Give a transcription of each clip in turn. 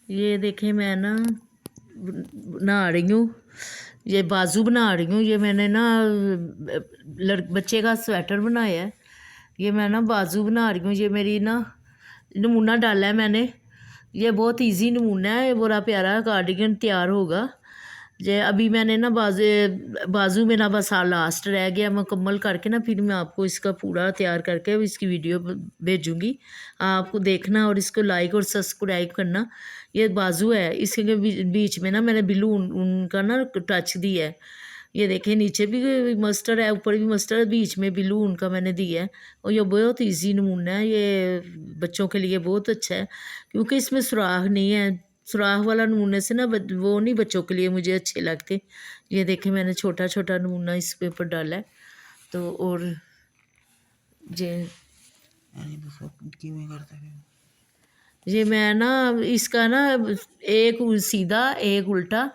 ये देखें मैं ना बना रही हूँ, ये बाजू बना रही हूँ। ये मैंने ना बच्चे का स्वेटर बनाया है। ये मैं ना बाजू बना रही हूँ। ये मेरी ना नमूना डाला है मैंने। ये बहुत इजी नमूना है, बड़ा प्यारा कार्डिगन तैयार होगा। ये अभी मैंने ना बाजू में ना बस लास्ट रह गया, मुकम्मल करके ना फिर मैं आपको इसका पूरा तैयार करके इसकी वीडियो भेजूँगी, आपको देखना और इसको लाइक और सब्सक्राइब करना। ये बाजू है, इसके बीच में ना मैंने ब्लू उनका ना टच दिया है। ये देखें नीचे भी मस्टर्ड है, ऊपर भी मस्टर्ड, बीच में ब्लू उनका मैंने दिया है। और ये बहुत इजी नमूना है, ये बच्चों के लिए बहुत अच्छा है क्योंकि इसमें सुराख नहीं है। सुराख वाला नमूने से ना वो नहीं बच्चों के लिए मुझे अच्छे लगते। ये देखें मैंने छोटा छोटा नमूना इस पेपर डाला है। तो और ये मैं ना इसका ना एक सीधा एक उल्टा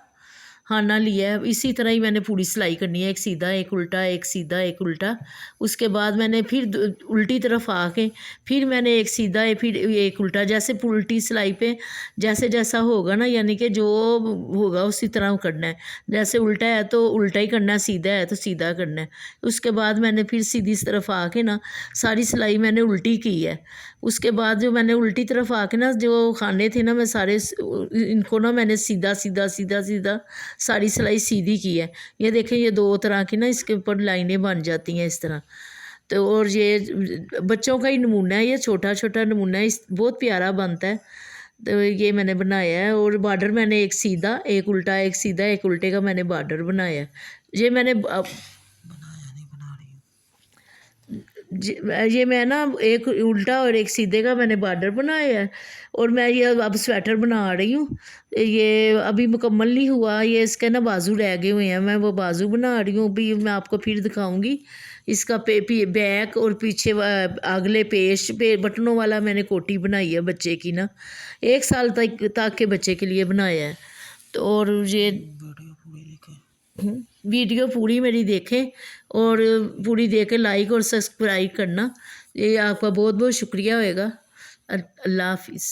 खाना लिया है। इसी तरह ही मैंने पूरी सिलाई करनी है, एक सीधा एक उल्टा, एक सीधा एक उल्टा। उसके बाद मैंने फिर उल्टी तरफ आके फिर मैंने एक सीधा फिर एक उल्टा, जैसे उल्टी सिलाई पे जैसे जैसा होगा ना, यानी कि जो होगा उसी तरह करना है। जैसे उल्टा है तो उल्टा ही करना है, सीधा है तो सीधा करना है। उसके बाद मैंने फिर सीधी तरफ आके ना सारी सिलाई मैंने उल्टी की है। उसके बाद जो मैंने उल्टी तरफ आके ना जो खाने थे ना, मैं सारे इनको ना मैंने सीधा सीधा सीधा सीधा सारी सिलाई सीधी की है। ये देखें ये दो तरह की ना इसके ऊपर लाइनें बन जाती हैं इस तरह। तो और ये बच्चों का ही नमूना है, ये छोटा छोटा नमूना है, इस बहुत प्यारा बनता है। तो ये मैंने बनाया है। और बॉर्डर मैंने एक सीधा एक उल्टा, एक सीधा एक उल्टे का मैंने बॉर्डर बनाया है। ये मैंने ये मैं ना एक उल्टा और एक सीधे का मैंने बॉर्डर बनाया है। और मैं ये अब स्वेटर बना रही हूँ। ये अभी मुकम्मल नहीं हुआ, ये इसके ना बाजू रह गए हुए हैं, मैं वो बाजू बना रही हूँ। अभी मैं आपको फिर दिखाऊंगी इसका बैक और पीछे अगले पेश पे बटनों वाला मैंने कोटी बनाई है बच्चे की ना, 1 साल तक के बच्चे के लिए बनाया है। तो और ये वीडियो पूरी मेरी देखें और पूरी देख के लाइक और सब्सक्राइब करना, ये आपका बहुत बहुत शुक्रिया होएगा। अल्लाह हाफिज़।